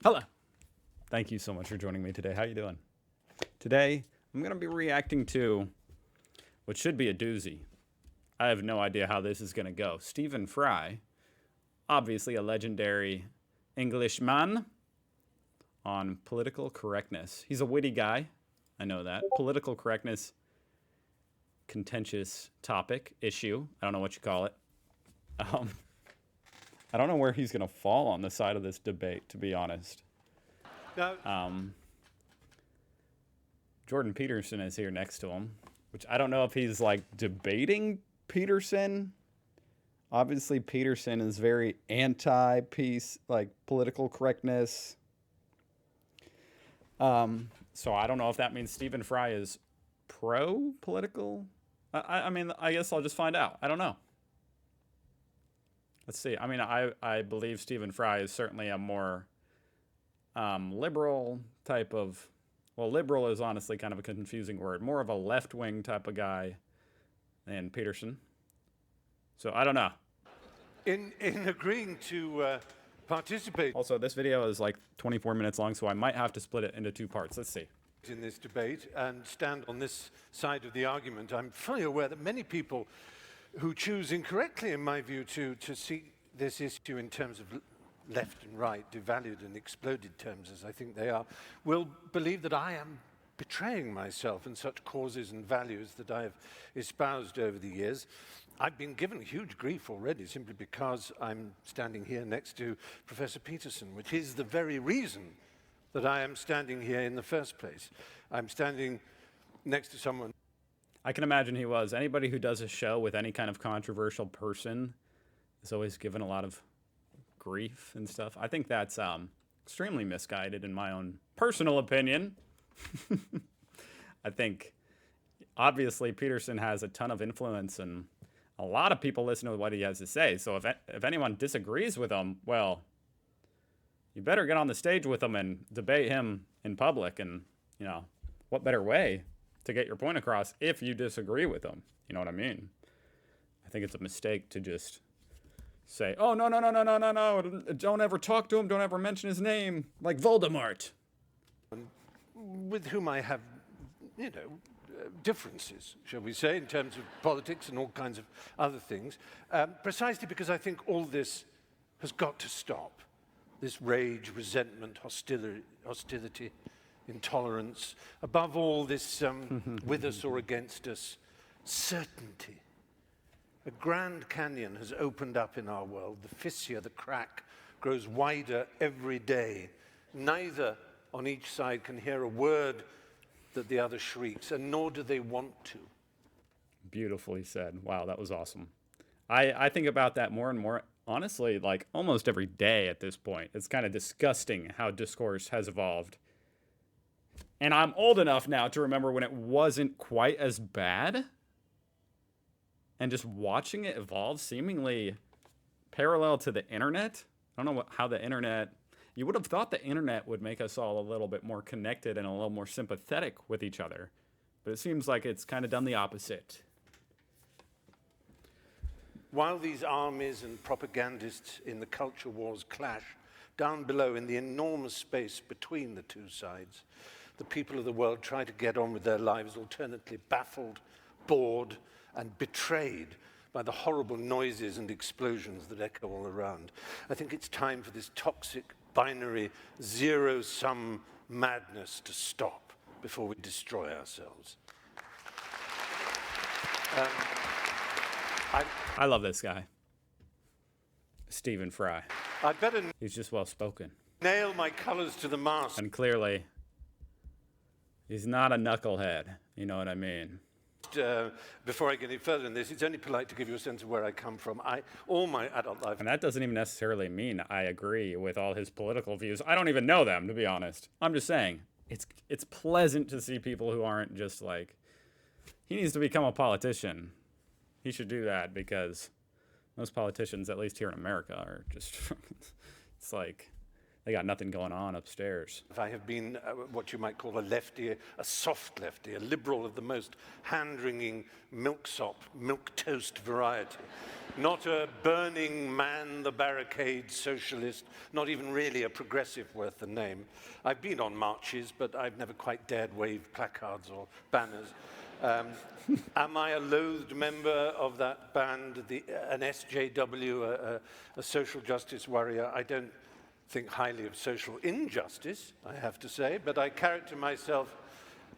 Hello. Thank you so much for joining me today. How you doing? Today, I'm going to be reacting to what should be a doozy. I have no idea how this is going to go. Stephen Fry, obviously a legendary Englishman on political correctness. He's a witty guy. I know that. Political correctness, contentious topic, issue. I don't know what you call it. I don't know where he's going to fall on the side of this debate, to be honest. Jordan Peterson is here next to him, which I don't know if he's like debating Peterson. Obviously, Peterson is very anti-peace, like political correctness. So I don't know if that means Stephen Fry is pro-political. I mean, I guess I'll just find out. I don't know. Let's see. I mean, I believe Stephen Fry is certainly a more liberal type of, well, liberal is honestly kind of a confusing word. More of a left-wing type of guy than Peterson. So I don't know. In agreeing to participate. Also, this video is like 24 minutes long, so I might have to split it into two parts. Let's see. In this debate and stand on this side of the argument, I'm fully aware that many people who choose incorrectly, in my view, to see this issue in terms of left and right, devalued and exploded terms, as I think they are, will believe that I am betraying myself in such causes and values that I have espoused over the years. I've been given huge grief already simply because I'm standing here next to Professor Peterson, which is the very reason that I am standing here in the first place. I'm standing next to someone. I can imagine he was. Anybody who does a show with any kind of controversial person is always given a lot of grief and stuff. I think that's extremely misguided in my own personal opinion. I think, obviously, Peterson has a ton of influence and a lot of people listen to what he has to say. So if anyone disagrees with him, well, you better get on the stage with him and debate him in public. And, you know, what better way to get your point across if you disagree with him? You know what I mean? I think it's a mistake to just say, oh, no, don't ever talk to him, don't ever mention his name, like Voldemort. With whom I have, you know, differences, shall we say, in terms of politics and all kinds of other things, precisely because I think all this has got to stop. This rage, resentment, hostility, intolerance, above all this with us or against us, certainty. A Grand Canyon has opened up in our world. The fissure, the crack, grows wider every day. Neither on each side can hear a word that the other shrieks, and nor do they want to. Beautifully said. Wow, that was awesome. I think about that more and more, honestly, like almost every day at this point. It's kind of disgusting how discourse has evolved. And I'm old enough now to remember when it wasn't quite as bad. And just watching it evolve seemingly parallel to the internet. I don't know how the internet... You would have thought the internet would make us all a little bit more connected and a little more sympathetic with each other. But it seems like it's kind of done the opposite. While these armies and propagandists in the culture wars clash, down below in the enormous space between the two sides, the people of the world try to get on with their lives, alternately baffled, bored, and betrayed by the horrible noises and explosions that echo all around. I think it's time for this toxic, binary, zero-sum madness to stop before we destroy ourselves. I love this guy. Stephen Fry. I better He's just well-spoken. nail my colors to the mast. And clearly, he's not a knucklehead. You know what I mean? Before I get any further in this, it's only polite to give you a sense of where I come from. All my adult life... And that doesn't even necessarily mean I agree with all his political views. I don't even know them, to be honest. I'm just saying, it's pleasant to see people who aren't just like, he needs to become a politician. He should do that because most politicians, at least here in America, are just, it's like, they got nothing going on upstairs. I have been what you might call a lefty, a soft lefty, a liberal of the most hand-wringing milksop, milquetoast variety. Not a burning man the barricade socialist, not even really a progressive worth the name. I've been on marches, but I've never quite dared wave placards or banners. Am I a loathed member of that band, an SJW, a social justice warrior? I don't think highly of social injustice, I have to say, but I character myself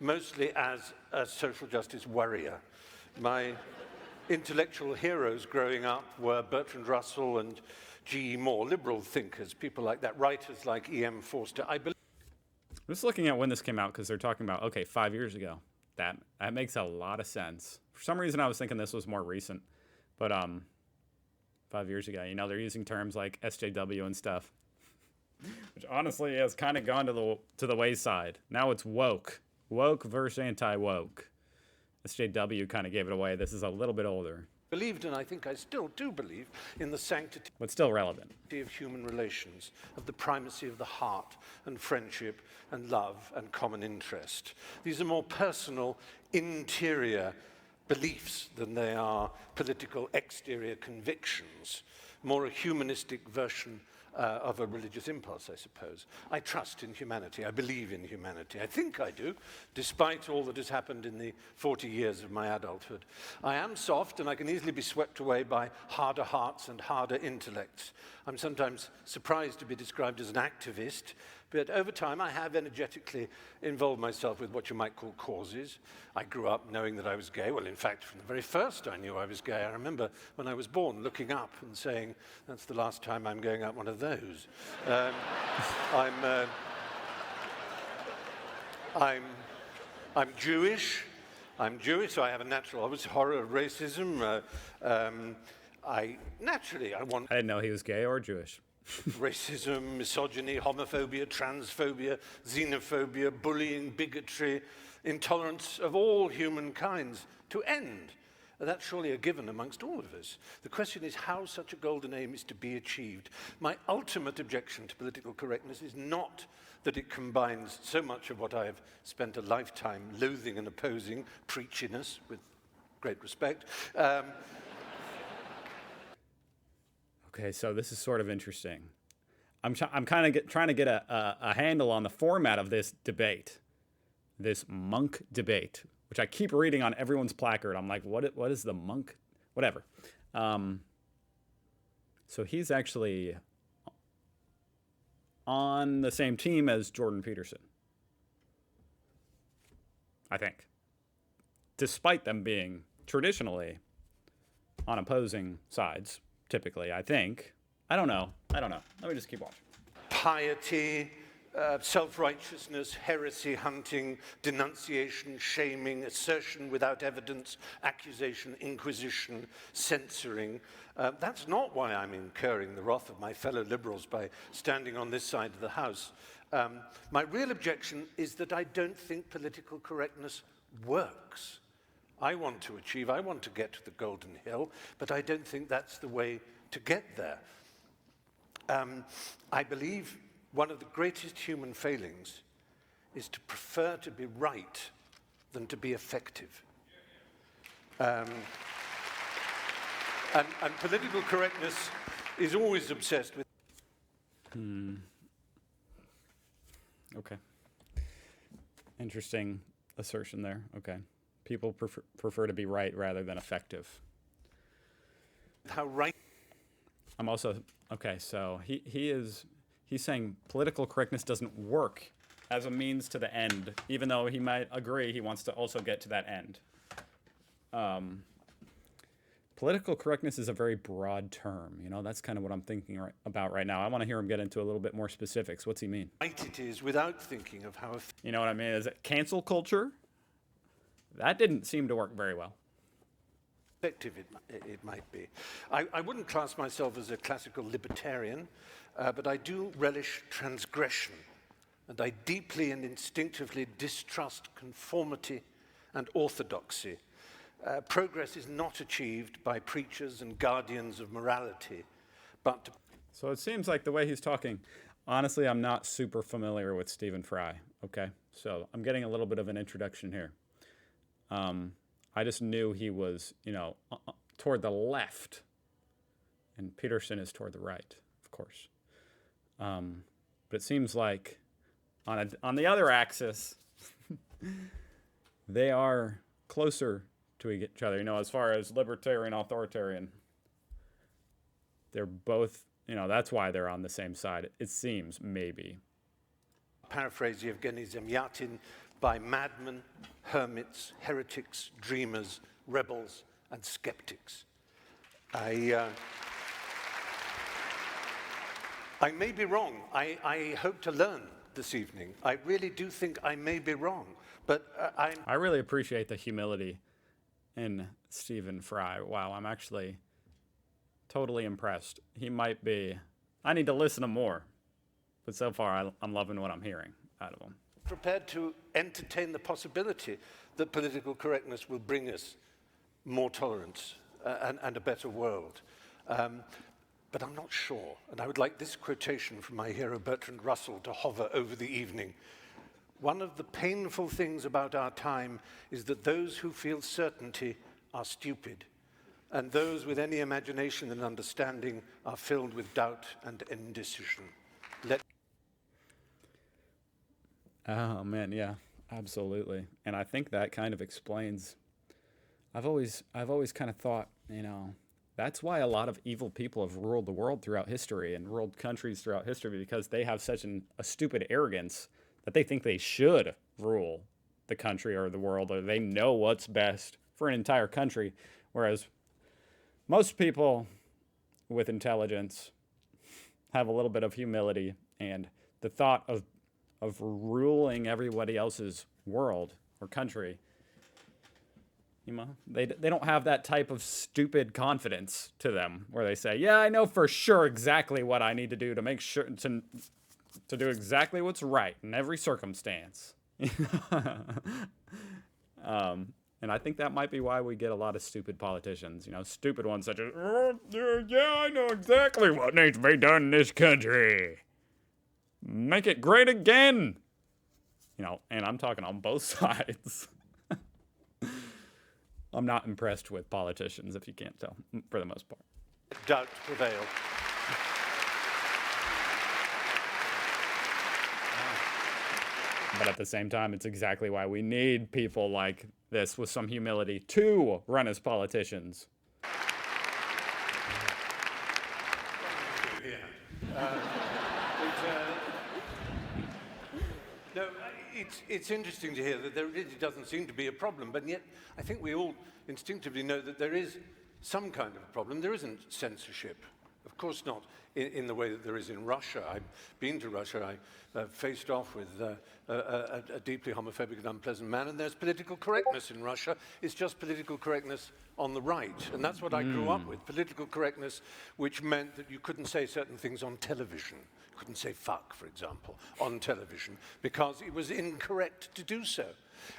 mostly as a social justice warrior. My intellectual heroes growing up were Bertrand Russell and G.E. Moore, liberal thinkers, people like that, writers like E.M. Forster. I believe. I'm just looking at when this came out because they're talking about, okay, 5 years ago. That makes a lot of sense. For some reason, I was thinking this was more recent, but 5 years ago, you know, they're using terms like SJW and stuff, which honestly has kind of gone to the wayside. Now it's woke versus anti-woke. SJW kind of gave it away. This is a little bit older, Believed, and I think I still do believe, in the sanctity but still relevant. of human relations, of the primacy of the heart and friendship and love and common interest. These are more personal, interior beliefs than they are political exterior convictions, more a humanistic version of a religious impulse, I suppose. I trust in humanity. I believe in humanity. I think I do, despite all that has happened in the 40 years of my adulthood. I am soft, and I can easily be swept away by harder hearts and harder intellects. I'm sometimes surprised to be described as an activist, but over time I have energetically involved myself with what you might call causes. I grew up knowing that I was gay. Well, in fact, from the very first I knew I was gay. I remember when I was born looking up and saying, that's the last time I'm going up one of those. I'm Jewish. I'm Jewish, so I have a natural, obviously, horror of racism. I want I didn't know he was gay or Jewish. racism, misogyny, homophobia, transphobia, xenophobia, bullying, bigotry, intolerance of all human kinds to end. That's surely a given amongst all of us. The question is how such a golden aim is to be achieved. My ultimate objection to political correctness is not that it combines so much of what I have spent a lifetime loathing and opposing, preachiness, with great respect. Okay, so this is sort of interesting. I'm kind of trying to get a handle on the format of this debate, this monk debate, which I keep reading on everyone's placard. I'm like, what is the monk? Whatever. So he's actually on the same team as Jordan Peterson, I think, despite them being traditionally on opposing sides. Typically, I think. I don't know. Let me just keep watching. Piety, self-righteousness, heresy hunting, denunciation, shaming, assertion without evidence, accusation, inquisition, censoring. That's not why I'm incurring the wrath of my fellow liberals by standing on this side of the House. My real objection is that I don't think political correctness works. I want to get to the Golden Hill, but I don't think that's the way to get there. I believe one of the greatest human failings is to prefer to be right than to be effective. And political correctness is always obsessed with... Okay. Interesting assertion there. Okay. People prefer to be right rather than effective. How right... I'm also, okay, so he's saying political correctness doesn't work as a means to the end, even though he might agree he wants to also get to that end. Political correctness is a very broad term. You know, that's kind of what I'm thinking about right now. I want to hear him get into a little bit more specifics. What's he mean? Right it is without thinking of how... You know what I mean? Is it cancel culture? That didn't seem to work very well. Effective it might be. I wouldn't class myself as a classical libertarian, but I do relish transgression, and I deeply and instinctively distrust conformity and orthodoxy. Progress is not achieved by preachers and guardians of morality, but... So it seems like the way he's talking, honestly, I'm not super familiar with Stephen Fry. Okay, so I'm getting a little bit of an introduction here. I just knew he was, toward the left, and Peterson is toward the right, of course. But it seems like on the other axis, they are closer to each other. As far as libertarian, authoritarian, they're both. That's why they're on the same side. It seems, maybe. Paraphrase Yevgeny Zemyatin, by madmen, hermits, heretics, dreamers, rebels, and skeptics. I may be wrong. I hope to learn this evening. I really do think I may be wrong, but I really appreciate the humility in Stephen Fry. Wow, I'm actually totally impressed. He might be. I need to listen to more, but so far I'm loving what I'm hearing out of him. Prepared to entertain the possibility that political correctness will bring us more tolerance and a better world. But I'm not sure. And I would like this quotation from my hero Bertrand Russell to hover over the evening. One of the painful things about our time is that those who feel certainty are stupid, and those with any imagination and understanding are filled with doubt and indecision. Oh man, yeah, absolutely. And I think that kind of explains. I've always kind of thought, that's why a lot of evil people have ruled the world throughout history and ruled countries throughout history, because they have such a stupid arrogance that they think they should rule the country or the world, or they know what's best for an entire country, whereas most people with intelligence have a little bit of humility, and the thought of ruling everybody else's world or country, they don't have that type of stupid confidence to them where they say, yeah, I know for sure exactly what I need to do to make sure to do exactly what's right in every circumstance. And I think that might be why we get a lot of stupid politicians, stupid ones such as, yeah, I know exactly what needs to be done in this country. Make it great again. And I'm talking on both sides. I'm not impressed with politicians, if you can't tell, for the most part. Doubt prevail. But at the same time, it's exactly why we need people like this with some humility to run as politicians. No, it's interesting to hear that there really doesn't seem to be a problem, but yet I think we all instinctively know that there is some kind of a problem. There isn't censorship. Of course not in the way that there is in Russia. I've been to Russia. I faced off with a deeply homophobic and unpleasant man, and there's political correctness in Russia. It's just political correctness on the right, and that's what I grew up with, political correctness, which meant that you couldn't say certain things on television. You couldn't say fuck, for example, on television, because it was incorrect to do so.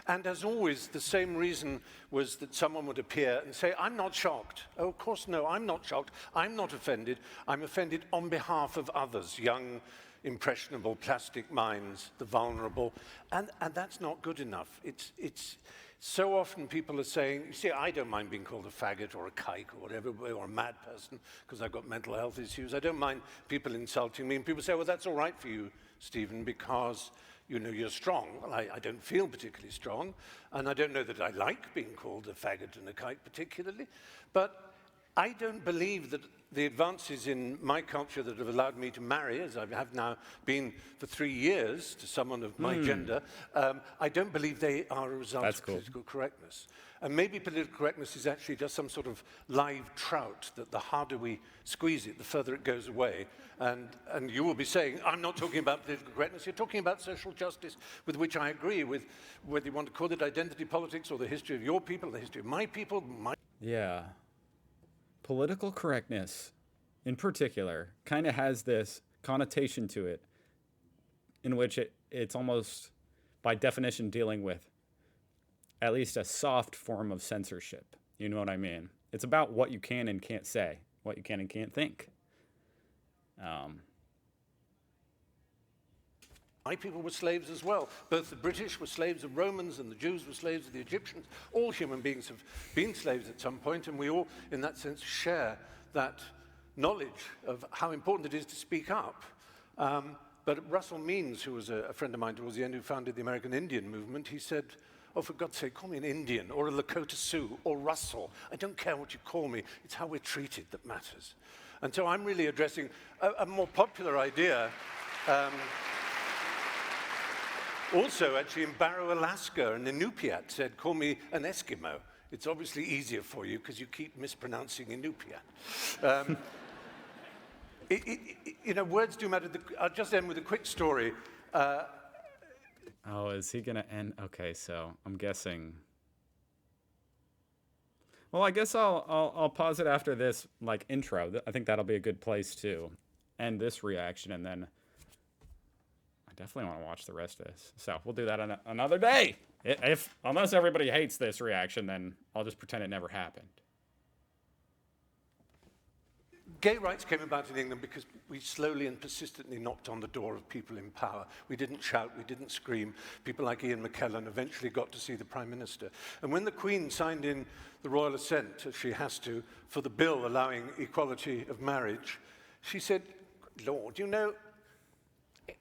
And as always, the same reason was that someone would appear and say, I'm not shocked. Oh, of course, no, I'm not shocked. I'm not offended. I'm offended on behalf of others, young, impressionable, plastic minds, the vulnerable. And that's not good enough. It's so often people are saying, you see, I don't mind being called a faggot or a kike or whatever, or a mad person, because I've got mental health issues. I don't mind people insulting me. And people say, well, that's all right for you, Stephen, because you're strong. Well, I don't feel particularly strong, and I don't know that I like being called a faggot and a kike particularly, but I don't believe that the advances in my culture that have allowed me to marry, as I have now been for 3 years to someone of my gender, I don't believe they are a result of political correctness. And maybe political correctness is actually just some sort of live trout that the harder we squeeze it, the further it goes away. And you will be saying, I'm not talking about political correctness, you're talking about social justice, with which I agree with, whether you want to call it identity politics or the history of your people, the history of my people. Yeah. Political correctness, in particular, kind of has this connotation to it in which it's almost, by definition, dealing with at least a soft form of censorship. You know what I mean? It's about what you can and can't say, what you can and can't think. My people were slaves as well. Both the British were slaves of Romans and the Jews were slaves of the Egyptians. All human beings have been slaves at some point, and we all, in that sense, share that knowledge of how important it is to speak up. But Russell Means, who was a friend of mine towards the end, who founded the American Indian movement, he said, oh, for God's sake, call me an Indian or a Lakota Sioux or Russell. I don't care what you call me. It's how we're treated that matters. And so I'm really addressing a more popular idea. Also, actually, in Barrow, Alaska, an Inupiat said, call me an Eskimo. It's obviously easier for you because you keep mispronouncing Inupiat. You know, words do matter. I'll just end with a quick story. Oh, is he going to end? Okay, so I'm guessing. Well, I guess I'll pause it after this, like, intro. I think that'll be a good place to end this reaction, and then I definitely want to watch the rest of this. So we'll do that on another day. Unless everybody hates this reaction, then I'll just pretend it never happened. Gay rights came about in England because we slowly and persistently knocked on the door of people in power. We didn't shout, we didn't scream. People like Ian McKellen eventually got to see the Prime Minister. And when the Queen signed in the royal assent, as she has to, for the bill allowing equality of marriage, she said, Lord, you know,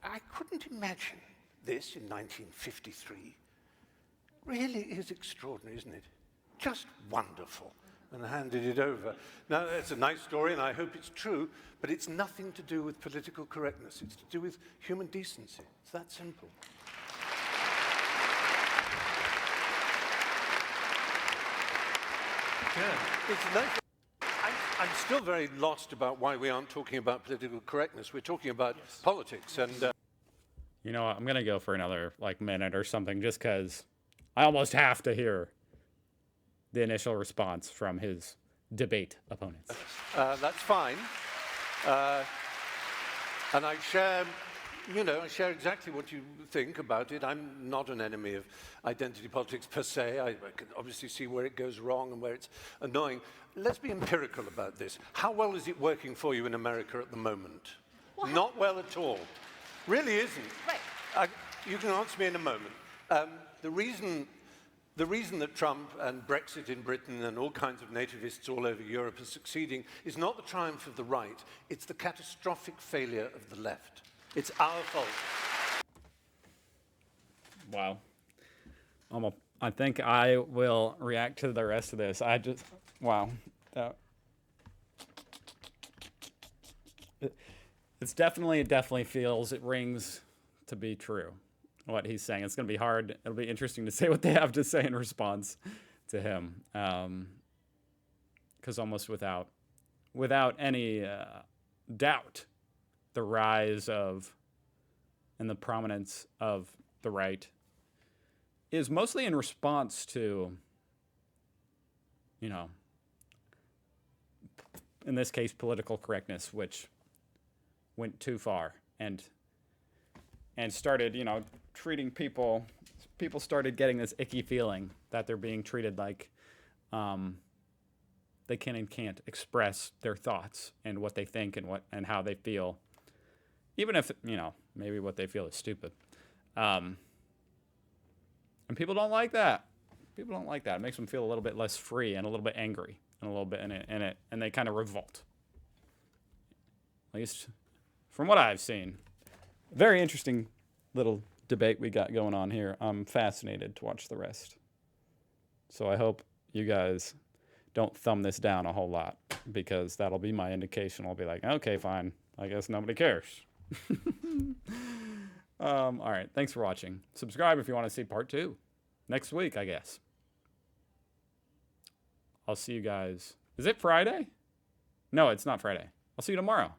I couldn't imagine this in 1953. Really is extraordinary, isn't it? Just wonderful. And handed it over. Now, it's a nice story, and I hope it's true, but it's nothing to do with political correctness. It's to do with human decency. It's that simple. Yeah. It's nice. I'm still very lost about why we aren't talking about political correctness. We're talking about politics, and... You know what? I'm going to go for another, like, minute or something, just because I almost have to hear the initial response from his debate opponents. That's fine. And I share, I share exactly what you think about it. I'm not an enemy of identity politics per se. I can obviously see where it goes wrong and where it's annoying. Let's be empirical about this. How well is it working for you in America at the moment? What? Not well at all. Really isn't. Right. You can answer me in a moment. The reason that Trump and Brexit in Britain and all kinds of nativists all over Europe are succeeding is not the triumph of the right, it's the catastrophic failure of the left. It's our fault. Wow. I think I will react to the rest of this. Wow. It definitely feels, it rings to be true. What he's saying. It's going to be hard. It'll be interesting to say what they have to say in response to him. Because almost without any doubt, the rise of and the prominence of the right is mostly in response to, in this case, political correctness, which went too far and started, treating people started getting this icky feeling that they're being treated like they can and can't express their thoughts and what they think and how they feel, even if maybe what they feel is stupid, and people don't like that. It makes them feel a little bit less free and a little bit angry and a little bit in it, and they kind of revolt. At least from what I've seen. Very interesting little debate we got going on here. I'm fascinated to watch the rest. So I hope you guys don't thumb this down a whole lot, because that'll be my indication. I'll be like, okay, fine. I guess nobody cares. All right. Thanks for watching. Subscribe if you want to see part 2 next week, I guess. I'll see you guys. Is it Friday? No, it's not Friday. I'll see you tomorrow.